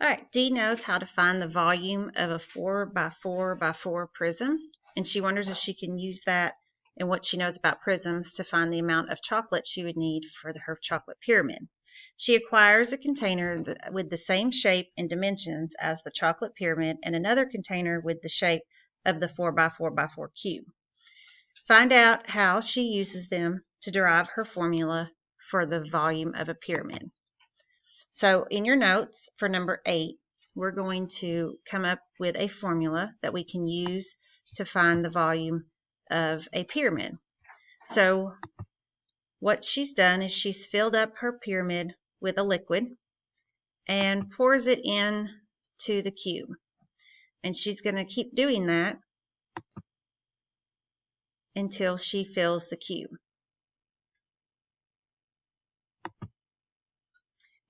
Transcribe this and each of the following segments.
All right, Dee knows how to find the volume of a 4 by 4 by 4 prism, and she wonders if she can use that and what she knows about prisms to find the amount of chocolate she would need for her chocolate pyramid. She acquires a container with the same shape and dimensions as the chocolate pyramid and another container with the shape of the 4 by 4 by 4 cube. Find out how she uses them to derive her formula for the volume of a pyramid. So in your notes for number 8, we're going to come up with a formula that we can use to find the volume of a pyramid. So what she's done is she's filled up her pyramid with a liquid and pours it in to the cube. And she's going to keep doing that until she fills the cube.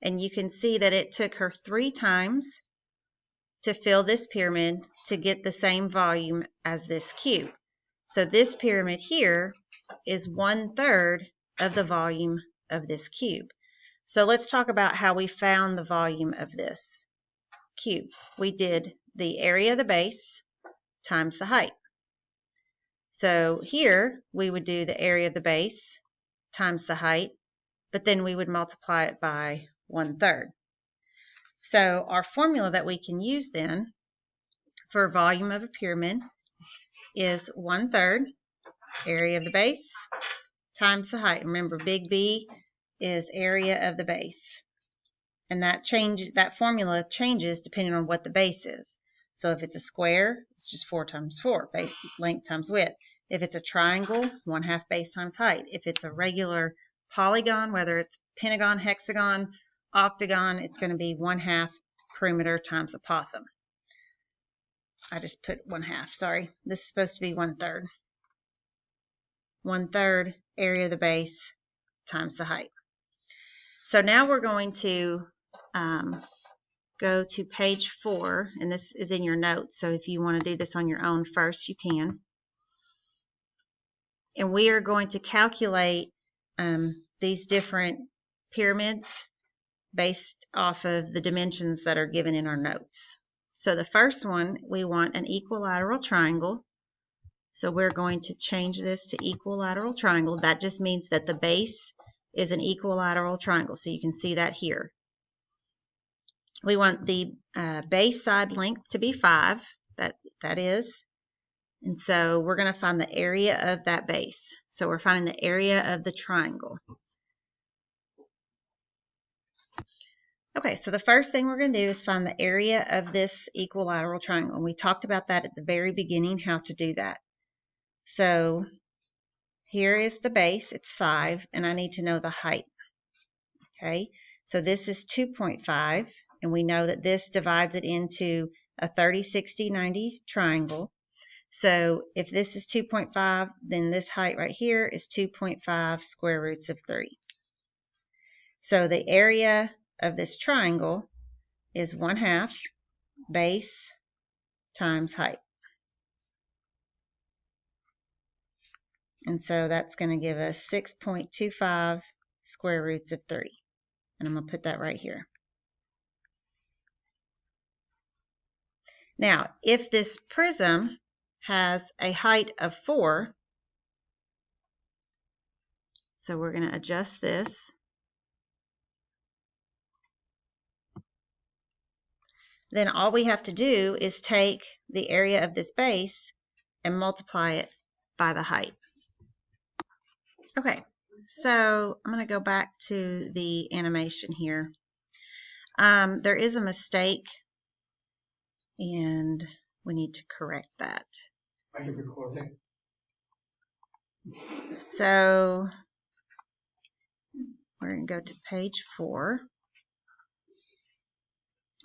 And you can see that it took her 3 times to fill this pyramid to get the same volume as this cube. So this pyramid here is 1/3 of the volume of this cube. So let's talk about how we found the volume of this cube. We did the area of the base times the height. So here we would do the area of the base times the height, but then we would multiply it by 1/3. So our formula that we can use then for volume of a pyramid is 1/3 area of the base times the height. Remember, big B is area of the base. And that formula changes depending on what the base is. So if it's a square, it's just 4 times 4, base, length times width. If it's a triangle, 1/2 base times height. If it's a regular polygon, whether it's pentagon, hexagon, octagon, it's going to be 1/2 perimeter times apothem. I just put 1/2, sorry. This is supposed to be 1/3. 1/3 area of the base times the height. So now we're going to go to page 4, and this is in your notes, so if you want to do this on your own first, you can. And we are going to calculate these different pyramids based off of the dimensions that are given in our notes. So the first one, we want an equilateral triangle. So we're going to change this to equilateral triangle. That just means that the base is an equilateral triangle. So you can see that here. We want the base side length to be 5. That is. And so we're going to find the area of that base. So we're finding the area of the triangle. Okay, so the first thing we're going to do is find the area of this equilateral triangle. And we talked about that at the very beginning, how to do that. So here is the base, it's 5, and I need to know the height. Okay, so this is 2.5, and we know that this divides it into a 30, 60, 90 triangle. So if this is 2.5, then this height right here is 2.5 square roots of 3. So the area of this triangle is 1/2 base times height. And so that's going to give us 6.25 square roots of 3. And I'm going to put that right here. Now, if this prism has a height of 4, so we're going to adjust this. Then all we have to do is take the area of this base and multiply it by the height. Okay, so I'm going to go back to the animation here. There is a mistake, and we need to correct that. Are you recording? So we're going to go to page 4.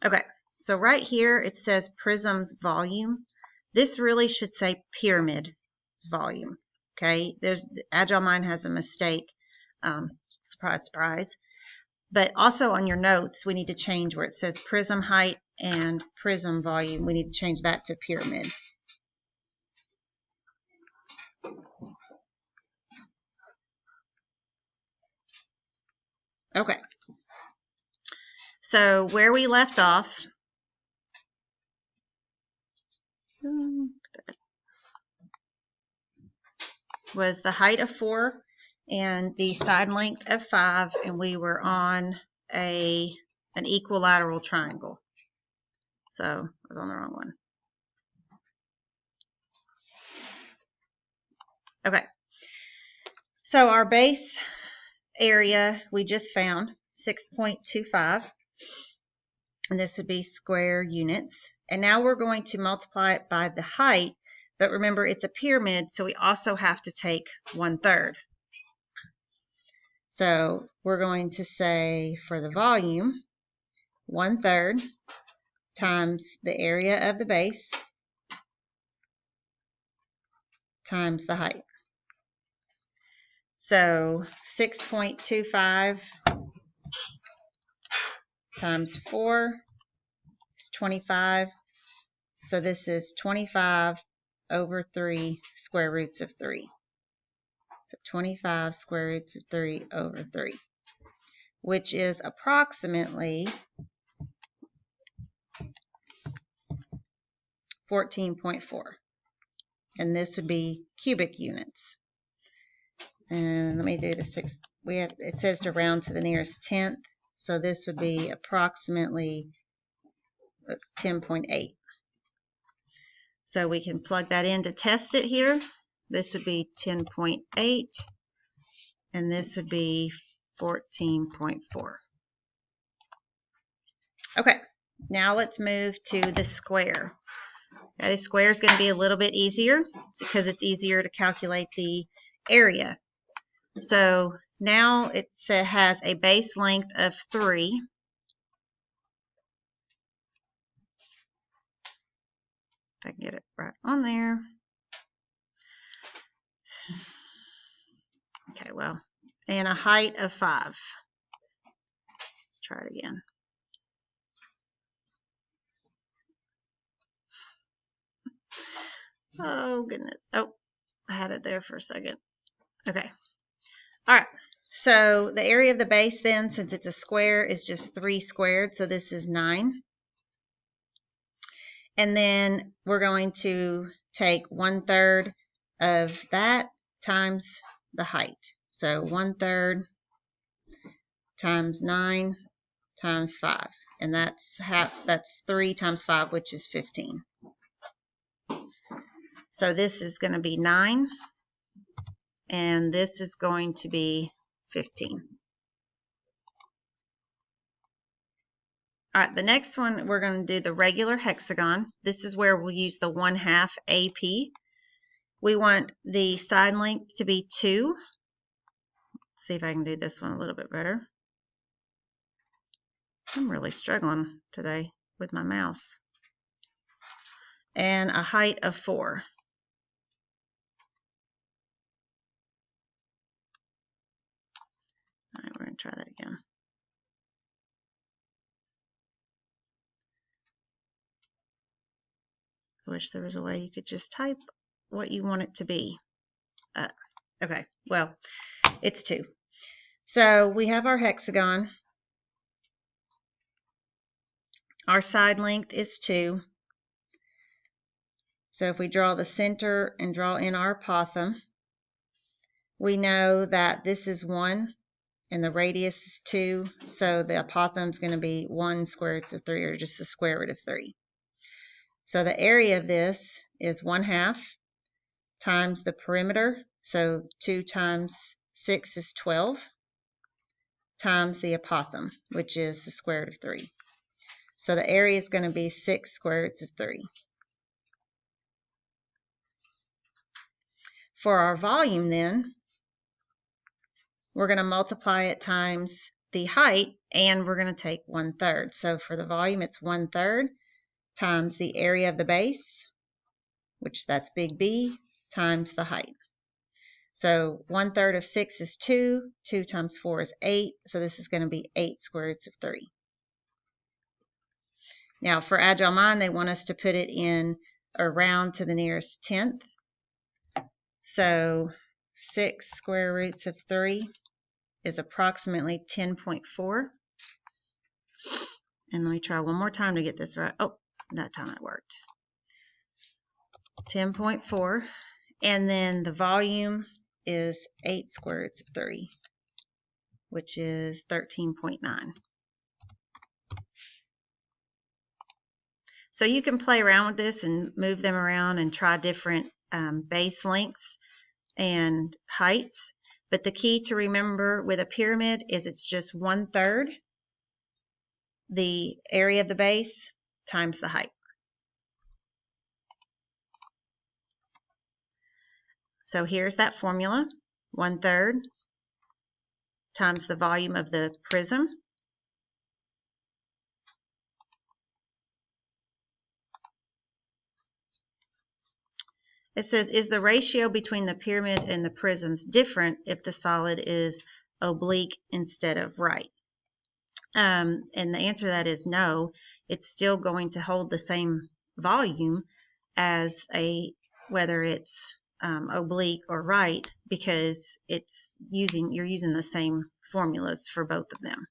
Okay, so right here it says prism's volume. This really should say pyramid's volume. Okay, Agile Mind has a mistake. Surprise, surprise. But also on your notes, we need to change where it says prism height and prism volume. We need to change that to pyramid. Okay. So where we left off was the height of 4 and the side length of 5, and we were on an equilateral triangle. So I was on the wrong one. Okay. So our base area we just found 6.25, and this would be square units. And now we're going to multiply it by the height, but remember it's a pyramid, so we also have to take 1/3. So we're going to say for the volume 1/3 times the area of the base times the height. So 6.25 times 4 is 25. So this is 25 over 3 square roots of 3. So 25 square roots of 3 over 3, which is approximately 14.4. And this would be cubic units. And let me do the 6. It says to round to the nearest tenth. So this would be approximately 10.8. So we can plug that in to test it here. This would be 10.8, and this would be 14.4. Okay, now let's move to the square. Now, the square is going to be a little bit easier because it's easier to calculate the area. So now it has a base length of 3. If I can get it right on there. Okay, well, and a height of 5. Let's try it again. Oh, goodness. Oh, I had it there for a second. Okay. All right. So the area of the base then, since it's a square, is just 3 squared. So this is 9. And then we're going to take 1/3 of that times the height. So 1/3 times 9 times 5. And that's 3 times 5, which is 15. So this is going to be 9, and this is going to be 15. All right, the next one, we're going to do the regular hexagon. This is where we'll use the 1/2 AP. We want the side length to be 2. Let's see if I can do this one a little bit better. I'm really struggling today with my mouse. And a height of 4. All right, we're going to try that again. I wish there was a way you could just type what you want it to be. Okay, well, it's 2. So we have our hexagon. Our side length is 2. So if we draw the center and draw in our apothem, we know that this is 1 and the radius is 2. So the apothem is going to be 1 square roots of 3, or just the square root of 3. So the area of this is 1/2 times the perimeter. So 2 times 6 is 12 times the apothem, which is the square root of 3. So the area is going to be 6 square roots of 3. For our volume then, we're going to multiply it times the height, and we're going to take 1/3. So for the volume, it's 1/3 times the area of the base, which that's big B, times the height. So 1/3 of 6 is 2. 2 times 4 is 8. So this is going to be 8 square roots of 3. Now for Agile Mind, they want us to put it in or round to the nearest tenth. So 6 square roots of 3 is approximately 10.4. And let me try one more time to get this right. Oh, that time it worked. 10.4, and then the volume is 8 square roots of 3, which is 13.9. So you can play around with this and move them around and try different base lengths and heights. But the key to remember with a pyramid is it's just 1/3 the area of the base times the height. So here's that formula, 1/3 times the volume of the prism. It says, is the ratio between the pyramid and the prisms different if the solid is oblique instead of right? And the answer to that is no. It's still going to hold the same volume as whether it's oblique or right, because you're using the same formulas for both of them.